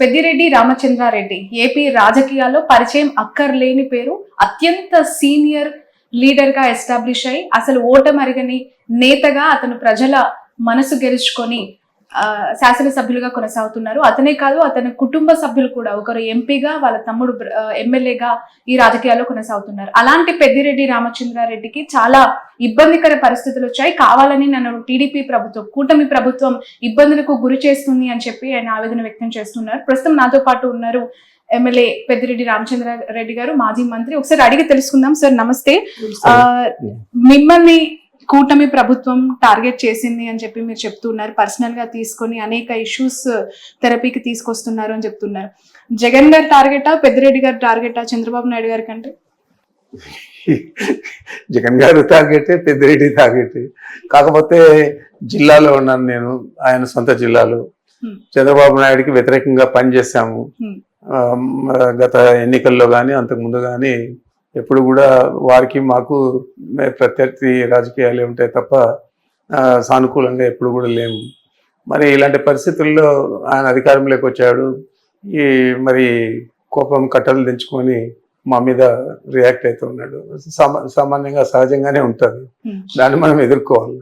Peddireddy Ramachandra Reddy AP రాజకీయాల్లో పరిచయం అక్కర్లేని పేరు. అత్యంత సీనియర్ లీడర్ గా ఎస్టాబ్లిష్ అయ్యి అసలు ఓటమరిగని నేతగా అతను ప్రజల మనసు గెలుచుకొని శాసనసభ్యులుగా కొనసాగుతున్నారు. అతనే కాదు, అతని కుటుంబ సభ్యులు కూడా ఒకరు ఎంపీగా, వాళ్ళ తమ్ముడు ఎమ్మెల్యేగా ఈ రాజకీయాల్లో కొనసాగుతున్నారు. అలాంటి పెద్దిరెడ్డి రామచంద్రారెడ్డికి చాలా ఇబ్బందికర పరిస్థితులు వచ్చాయి. కావాలని నన్ను టీడీపీ ప్రభుత్వం, కూటమి ప్రభుత్వం ఇబ్బందులకు గురి చేస్తుంది అని చెప్పి ఆయన ఆవేదన వ్యక్తం చేస్తున్నారు. ప్రస్తుతం నాతో పాటు ఉన్నారు ఎమ్మెల్యే పెద్దిరెడ్డి రామచంద్రారెడ్డి గారు, మాజీ మంత్రి. ఒకసారి అడిగి తెలుసుకుందాం. సార్ నమస్తే. మిమ్మల్ని కూటమి ప్రభుత్వం టార్గెట్ చేసింది అని చెప్పి మీరు చెప్తున్నారు. పర్సనల్ గా తీసుకొని అనేక ఇష్యూస్ థెరపీకి తీసుకొస్తున్నారు అని చెప్తున్నారు. జగన్ గారి టార్గెటా, పెద్దిరెడ్డి గారి టార్గెటా చంద్రబాబు నాయుడు గారి కంటే? జగన్ గారు టార్గెటే, పెద్దిరెడ్డి టార్గెట్. కాకపోతే జిల్లాలో ఉన్నాను నేను, ఆయన సొంత జిల్లాలో. చంద్రబాబు నాయుడికి వ్యతిరేకంగా పనిచేశాము గత ఎన్నికల్లో కానీ అంతకుముందు కానీ. ఎప్పుడు కూడా వారికి మాకు ప్రత్యర్థి రాజకీయాలు ఉంటాయి తప్ప సానుకూలంగా ఎప్పుడు కూడా లేము. మరి ఇలాంటి పరిస్థితుల్లో ఆయన అధికారంలోకి వచ్చాడు. మరి కోపం కట్టలు తెంచుకొని మా మీద రియాక్ట్ అవుతున్నాడు. సామాన్యంగా సహజంగానే ఉంటుంది, దాన్ని మనం ఎదుర్కోవాలి.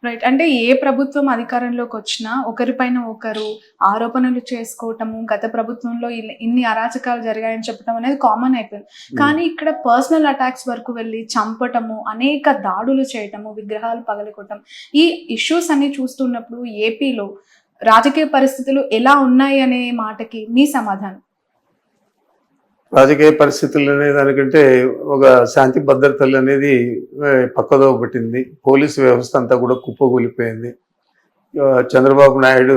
రైట్. అంటే ఏ ప్రభుత్వం అధికారంలోకి వచ్చినా ఒకరిపైన ఒకరు ఆరోపణలు చేసుకోవటము, గత ప్రభుత్వంలో ఇన్ని అరాచకాలు జరిగాయని చెప్పడం అనేది కామన్ అయిపోయింది. కానీ ఇక్కడ పర్సనల్ అటాక్స్ వరకు వెళ్ళి చంపటము, అనేక దాడులు చేయటము, విగ్రహాలు పగలగొట్టడం, ఈ ఇష్యూస్ అన్ని చూస్తున్నప్పుడు ఏపీలో రాజకీయ పరిస్థితులు ఎలా ఉన్నాయి అనే మాటకి మీ సమాధానం? రాజకీయ పరిస్థితులు అనే దానికంటే ఒక శాంతి భద్రతలు అనేది పక్కదో పట్టింది. పోలీసు వ్యవస్థ అంతా కూడా కుప్పగూలిపోయింది. చంద్రబాబు నాయుడు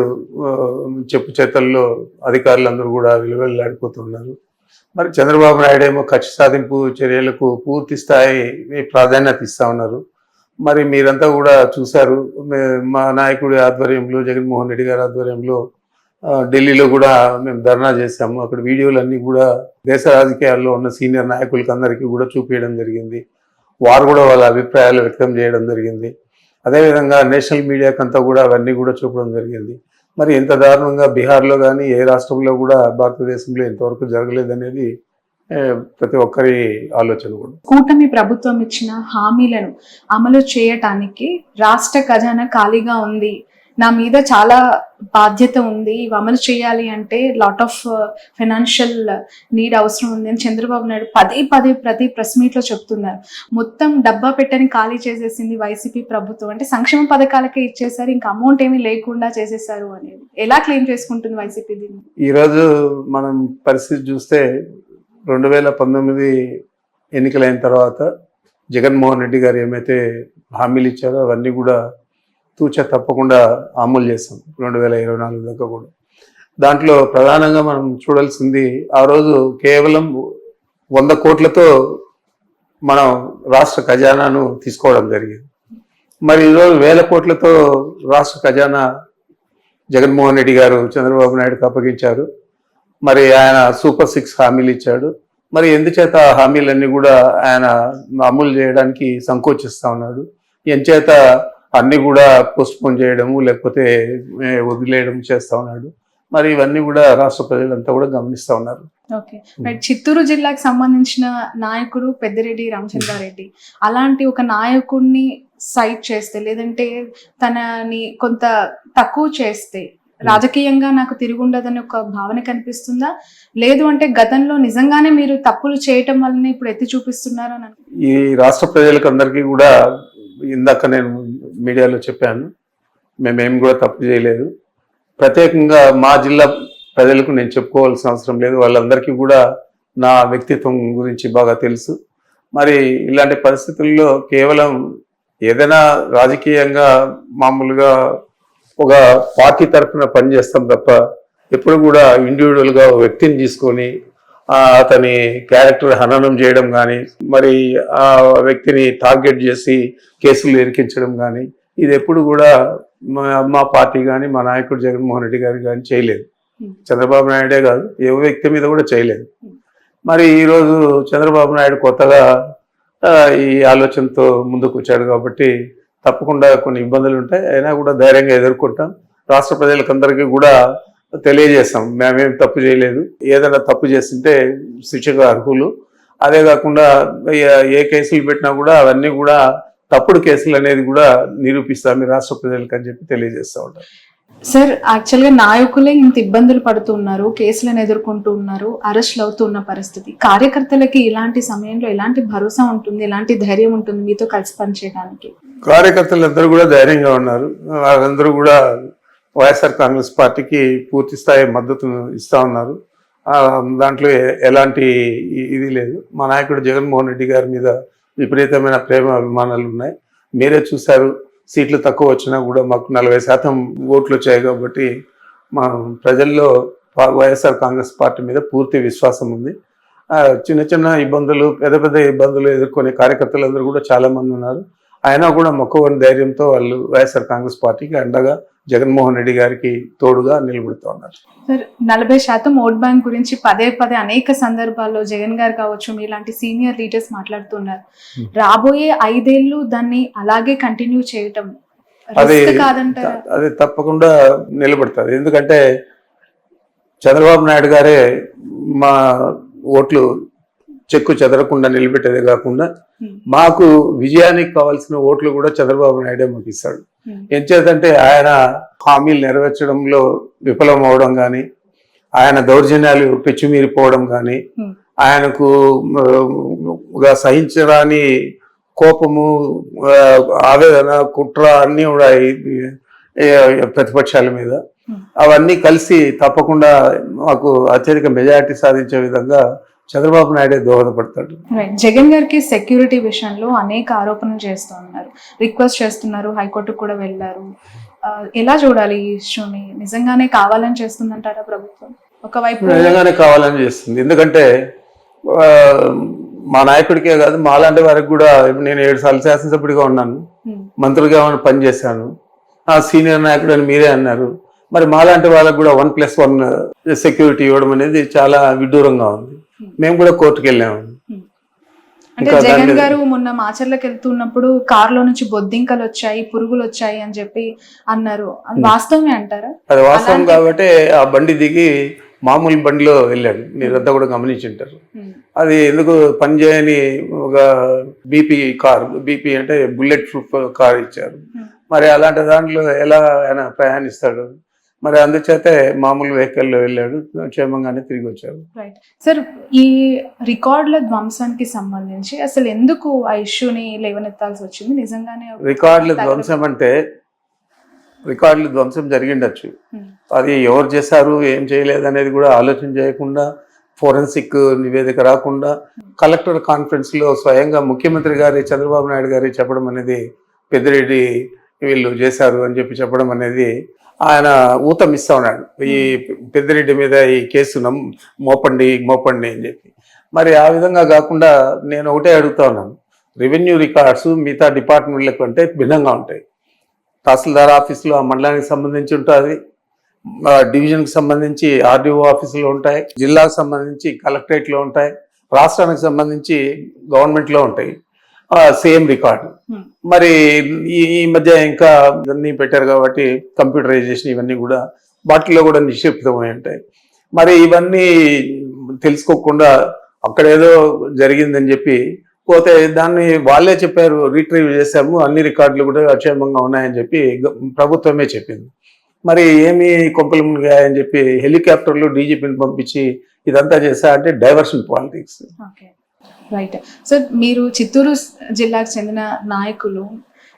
చెప్పు చేతల్లో అధికారులందరూ కూడా విలువెల్లాడిపోతున్నారు. మరి చంద్రబాబు నాయుడు ఏమో కక్ష సాధింపు చర్యలకు పూర్తి స్థాయి ప్రాధాన్యత ఇస్తా ఉన్నారు. మరి మీరంతా కూడా చూశారు, మా నాయకుడి ఆధ్వర్యంలో, జగన్మోహన్ రెడ్డి గారి ఆధ్వర్యంలో ఢిల్లీలో కూడా మేము ధర్నా చేశాము. అక్కడ వీడియోలన్నీ కూడా దేశ రాజకీయాల్లో ఉన్న సీనియర్ నాయకులకి అందరికీ కూడా చూపించడం జరిగింది. వారు కూడా వాళ్ళ అభిప్రాయాలు వ్యక్తం చేయడం జరిగింది. అదేవిధంగా నేషనల్ మీడియాకంతా కూడా అవన్నీ కూడా చూపడం జరిగింది. మరి ఎంత దారుణంగా బీహార్లో కానీ ఏ రాష్ట్రంలో కూడా భారతదేశంలో ఇంతవరకు జరగలేదనేది ప్రతి ఒక్కరి ఆలోచన కూడా. కూటమి ప్రభుత్వం ఇచ్చిన హామీలను అమలు చేయటానికి రాష్ట్ర ఖజానా ఖాళీగా ఉంది, నా మీద చాలా బాధ్యత ఉంది, ఇవి అమలు చేయాలి అంటే లాట్ ఆఫ్ ఫైనాన్షియల్ నీడ్ అవసరం ఉంది అని చంద్రబాబు నాయుడు పదే ప్రతి ప్రెస్ మీట్ లో చెప్తున్నారు. మొత్తం డబ్బా పెట్టని ఖాళీ చేసేసింది వైసీపీ ప్రభుత్వం. అంటే సంక్షేమ పథకాలకే ఇచ్చేసారు, ఇంకా అమౌంట్ ఏమీ లేకుండా చేసేసారు అనేది ఎలా క్లెయిమ్ చేసుకుంటుంది వైసీపీ దీన్ని? ఈరోజు మనం పరిస్థితి చూస్తే 2019 ఎన్నికలైన తర్వాత జగన్మోహన్ రెడ్డి గారు ఏమైతే హామీలు ఇచ్చారో అవన్నీ కూడా తూచా తప్పకుండా అమలు చేస్తాం 2024 దాకా కూడా. దాంట్లో ప్రధానంగా మనం చూడాల్సింది, ఆ రోజు కేవలం 100 కోట్లతో మనం రాష్ట్ర ఖజానాను తీసుకోవడం జరిగింది. మరి ఈరోజు 1000 కోట్లతో రాష్ట్ర ఖజానా జగన్మోహన్ రెడ్డి గారు చంద్రబాబు నాయుడుకి అప్పగించారు. మరి ఆయన సూపర్ 6 హామీలు ఇచ్చాడు. మరి ఎందుచేత ఆ హామీలన్నీ కూడా ఆయన అమలు చేయడానికి సంకోచిస్తూ ఉన్నాడు? ఎంచేత అన్ని కూడా పోస్ట్పోన్ చేయడము లేకపోతే వదిలేయడం చేస్తూ ఉన్నాడు. మరి ఇవన్నీ కూడా రాష్ట్ర ప్రజలంతా కూడా గమనిస్తూ ఉన్నారు. Okay, right. చిత్తూరు జిల్లాకు సంబంధించిన నాయకుడు పెద్దిరెడ్డి రామచంద్రారెడ్డి. అలాంటి ఒక నాయకుడిని సైట్ చేస్తే, లేదంటే తనని కొంత తక్కువ చేస్తే రాజకీయంగా నాకు తిరుగుండదని ఒక భావన కనిపిస్తుందా? లేదు అంటే గతంలో నిజంగానే మీరు తప్పులు చేయటం వల్లనే ఇప్పుడు ఎత్తి చూపిస్తున్నారని? ఈ రాష్ట్ర ప్రజలకు అందరికీ కూడా ఇందాక నేను మీడియాలో చెప్పాను, మేమేం కూడా తప్పు చేయలేదు. ప్రత్యేకంగా మా జిల్లా ప్రజలకు నేను చెప్పుకోవాల్సిన అవసరం లేదు, వాళ్ళందరికీ కూడా నా వ్యక్తిత్వం గురించి బాగా తెలుసు. మరి ఇలాంటి పరిస్థితుల్లో కేవలం ఏదైనా రాజకీయంగా మామూలుగా ఒక పార్టీ తరఫున పనిచేస్తాం తప్ప ఎప్పుడు కూడా ఇండివిజువల్గా వ్యక్తిని తీసుకొని అతని క్యారెక్టర్ హననం చేయడం కానీ, మరి ఆ వ్యక్తిని టార్గెట్ చేసి కేసులు ఇరికించడం కానీ, ఇది ఎప్పుడు కూడా మా పార్టీ కానీ మా నాయకుడు జగన్మోహన్ రెడ్డి గారు కానీ చేయలేదు. చంద్రబాబు నాయుడే కాదు, ఏ వ్యక్తి మీద కూడా చేయలేదు. మరి ఈరోజు చంద్రబాబు నాయుడు కొత్తగా ఈ ఆలోచనతో ముందుకు వచ్చాడు కాబట్టి తప్పకుండా కొన్ని ఇబ్బందులు ఉంటాయి, అయినా కూడా ధైర్యంగా ఎదుర్కొంటాం. రాష్ట్ర ప్రజలకందరికీ కూడా తెలియజేస్తాం. మేమేం తప్పు చేయలేదు, ఏదైనా తప్పు చేస్తుంటే శిక్షకు అర్హులు. అదే కాకుండా ఏ కేసులు పెట్టినా కూడా అవన్నీ కూడా తప్పుడు కేసులు అనేది కూడా నిరూపిస్తాం ఈ రాష్ట్ర ప్రజలకు అని చెప్పి తెలియజేస్తూ ఉంటాం. సార్, యాక్చువల్గా నాయకులే ఇంత ఇబ్బందులు పడుతున్నారు, కేసులను ఎదుర్కొంటూ ఉన్నారు, అరెస్టులు అవుతున్న పరిస్థితి. కార్యకర్తలకి ఇలాంటి సమయంలో ఎలాంటి భరోసా ఉంటుంది, ఎలాంటి ధైర్యం ఉంటుంది మీతో కలిసి పనిచేయడానికి? కార్యకర్తలందరూ కూడా ధైర్యంగా ఉన్నారు. వాళ్ళందరూ కూడా వైఎస్ఆర్ కాంగ్రెస్ పార్టీకి పూర్తి స్థాయి మద్దతు ఇస్తూ ఉన్నారు. దాంట్లో ఎలాంటి ఇది లేదు. మా నాయకుడు జగన్మోహన్ రెడ్డి గారి మీద విపరీతమైన ప్రేమ అభిమానాలు ఉన్నాయి. మీరే చూశారు, సీట్లు తక్కువ వచ్చినా కూడా మాకు 40% ఓట్లు వచ్చాయి. కాబట్టి మా ప్రజల్లో వైఎస్ఆర్ కాంగ్రెస్ పార్టీ మీద పూర్తి విశ్వాసం ఉంది. చిన్న చిన్న ఇబ్బందులు, పెద్ద పెద్ద ఇబ్బందులు ఎదుర్కొనే కార్యకర్తలందరూ కూడా చాలామంది ఉన్నారు. అయినా కూడా మొక్కవని ధైర్యంతో వాళ్ళు వైఎస్ఆర్ కాంగ్రెస్ పార్టీకి అండగా జగన్మోహన్ రెడ్డి గారికి తోడుగా నిలబడుతూ ఉన్నారు. సార్, 40% ఓట్ బ్యాంక్ గురించి పదే పదే అనేక సందర్భాల్లో జగన్ గారు కావచ్చు, మీలాంటి సీనియర్ లీడర్స్ మాట్లాడుతున్నారు. రాబోయే 5 ఏళ్ళు దాన్ని అలాగే కంటిన్యూ చేయటం కాదంటారా? అది తప్పకుండా నిలబడుతుంది. ఎందుకంటే చంద్రబాబు నాయుడు గారే మా ఓట్లు చెక్కు చెదరకుండా నిలబెట్టేదే కాకుండా మాకు విజయానికి కావాల్సిన ఓట్లు కూడా చంద్రబాబు నాయుడే మాకు ఇస్తాడు. ఎంచేతంటే ఆయన హామీలు నెరవేర్చడంలో విఫలం అవడం కానీ, ఆయన దౌర్జన్యాలు పెచ్చుమీరిపోవడం కానీ, ఆయనకు సహించరాని కోపము, ఆవేదన, కుట్ర అన్నీ కూడా ప్రతిపక్షాల మీద అవన్నీ కలిసి తప్పకుండా మాకు అత్యధిక మెజారిటీ సాధించే విధంగా చంద్రబాబు నాయుడే దోహదపడతాడు. జగన్ గారికి సెక్యూరిటీ విషయంలో అనేక ఆరోపణలు చేస్తూ ఉన్నారు, రిక్వెస్ట్ చేస్తున్నారు, హైకోర్టుకు కూడా వెళ్ళారు. ఎలా చూడాలి ఈ ఇష్యూని? నిజంగానే కావాలని చేస్తుందంటారా ప్రభుత్వం? ఒకవైపు నిజంగానే కావాలని చేస్తుంది. ఎందుకంటే మా నాయకుడికే కాదు, మాలాంటి వారికి కూడా, నేను 7 సార్లు శాసనసభ్యుడిగా ఉన్నాను, మంత్రులుగా పనిచేశాను, సీనియర్ నాయకుడు అని మీరే అన్నారు. మరి మాలాంటి వాళ్ళకు కూడా 1+1 సెక్యూరిటీ ఇవ్వడం అనేది చాలా విడ్డూరంగా ఉంది. మేము కూడా కోర్టుకు వెళ్ళాము. అంటే జగన్ గారు మొన్న మాచర్లకు వెళ్తున్నప్పుడు కారులో నుంచి బొద్దింకలు వచ్చాయి, పురుగులు వచ్చాయి అని చెప్పి అన్నారు. అది వాస్తవమే అంటారా? అది వాస్తవం కాబట్టి ఆ బండి దిగి మామూలు బండిలో వెళ్ళాడు. మీరంతా కూడా గమనించుంటారు. అది ఎందుకు పనిచేయని ఒక బీపీ అంటే బుల్లెట్ ప్రూఫ్ కార్ ఇచ్చారు. మరి అలాంటి దాంట్లో ఎలా ఆయన ప్రయాణిస్తాడు? మరి అందుచేతే మామూలు వెహికల్లో వెళ్ళాడు, క్షేమంగానే తిరిగి వచ్చారు. రైట్ సార్, ఈ రికార్డుల ధ్వంసానికి సంబంధించి అసలు ఎందుకు ఆ ఇష్యూని లేవనెత్తాల్సి వచ్చింది? నిజంగానే రికార్డుల ధ్వంసం అంటే రికార్డుల ధ్వంసం జరిగిండొచ్చు, అది ఎవరు చేశారు, ఏం చేయలేదు అనేది కూడా ఆలోచన చేయకుండా, ఫోరెన్సిక్ నివేదిక రాకుండా, కలెక్టర్ కాన్ఫరెన్స్లో స్వయంగా ముఖ్యమంత్రి గారి చంద్రబాబు నాయుడు గారి చెప్పడం అనేది, పెద్దిరెడ్డి వీళ్ళు చేశారు అని చెప్పి చెప్పడం అనేది, ఆయన ఊతం ఇస్తా ఉన్నాడు ఈ పెద్దిరెడ్డి మీద ఈ కేసు మోపండి అని చెప్పి. మరి ఆ విధంగా కాకుండా నేను ఒకటే అడుగుతా ఉన్నాను, రెవెన్యూ రికార్డ్స్ మిగతా డిపార్ట్మెంట్ల కంటే భిన్నంగా ఉంటాయి. తహసీల్దార్ ఆఫీసులో ఆ మండలానికి సంబంధించి ఉంటుంది, డివిజన్కి సంబంధించి ఆర్డీఓ ఆఫీసులో ఉంటాయి, జిల్లాకు సంబంధించి కలెక్టరేట్లో ఉంటాయి, రాష్ట్రానికి సంబంధించి గవర్నమెంట్లో ఉంటాయి, సేమ్ రికార్డు. మరి ఈ మధ్య ఇంకా ఇవన్నీ పెట్టారు కాబట్టి కంప్యూటరైజేషన్ ఇవన్నీ కూడా వాటిల్లో కూడా నిక్షిప్తమై ఉంటాయి. మరి ఇవన్నీ తెలుసుకోకుండా అక్కడేదో జరిగిందని చెప్పి పోతే దాన్ని వాళ్ళే చెప్పారు, రీట్రీవ్ చేశాము, అన్ని రికార్డులు కూడా అక్షేమంగా ఉన్నాయని చెప్పి ప్రభుత్వమే చెప్పింది. మరి ఏమి కొంపలు మునిగాయని చెప్పి హెలికాప్టర్లు డీజీపీని పంపించి ఇదంతా చేశా అంటే డైవర్షన్ పాలిటిక్స్. రైట్ సార్, మీరు చిత్తూరు జిల్లాకు చెందిన నాయకులు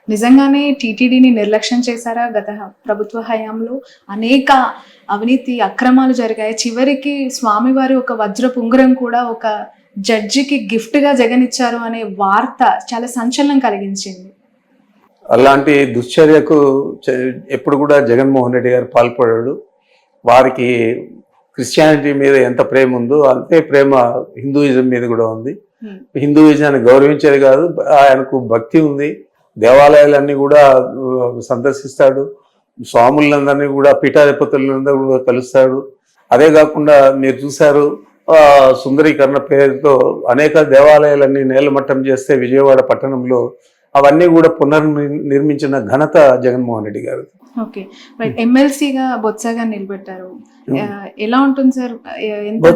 నిజంగానే టీటీడీని నిర్లక్ష్యం చేశారా? గత ప్రభుత్వ హయాంలో అనేక అవినీతి అక్రమాలు జరిగాయి. చివరికి స్వామివారి ఒక వజ్రపు ఉంగరం కూడా ఒక జడ్జికి గిఫ్ట్గా జగన్ ఇచ్చారు అనే వార్త చాలా సంచలనం కలిగించింది. అలాంటి దుశ్చర్యకు ఎప్పుడు కూడా జగన్మోహన్ రెడ్డి గారు పాల్పడాడు. వారికి క్రిస్టియానిటీ మీద ఎంత ప్రేమ ఉందో అంతే ప్రేమ హిందూయిజం మీద కూడా ఉంది. హిందూయిజాన్ని గౌరవించేది కాదు, ఆయనకు భక్తి ఉంది. దేవాలయాలన్నీ కూడా సందర్శిస్తాడు, స్వాములందరినీ కూడా పీఠాధిపతులందరూ కూడా కలుస్తాడు. అదే కాకుండా మీరు చూశారు, సుందరీకరణ పేరుతో అనేక దేవాలయాలన్నీ నేలమట్టం చేస్తే విజయవాడ పట్టణంలో అవన్నీ కూడా పునర్నిర్మించిన ఘనత జగన్మోహన్ రెడ్డి గారు. ఓకే, ఎమ్మెల్సీగా బొత్సగా నిలబెట్టారు. ఎలా ఉంటుంది సార్? ఎంత బొత్స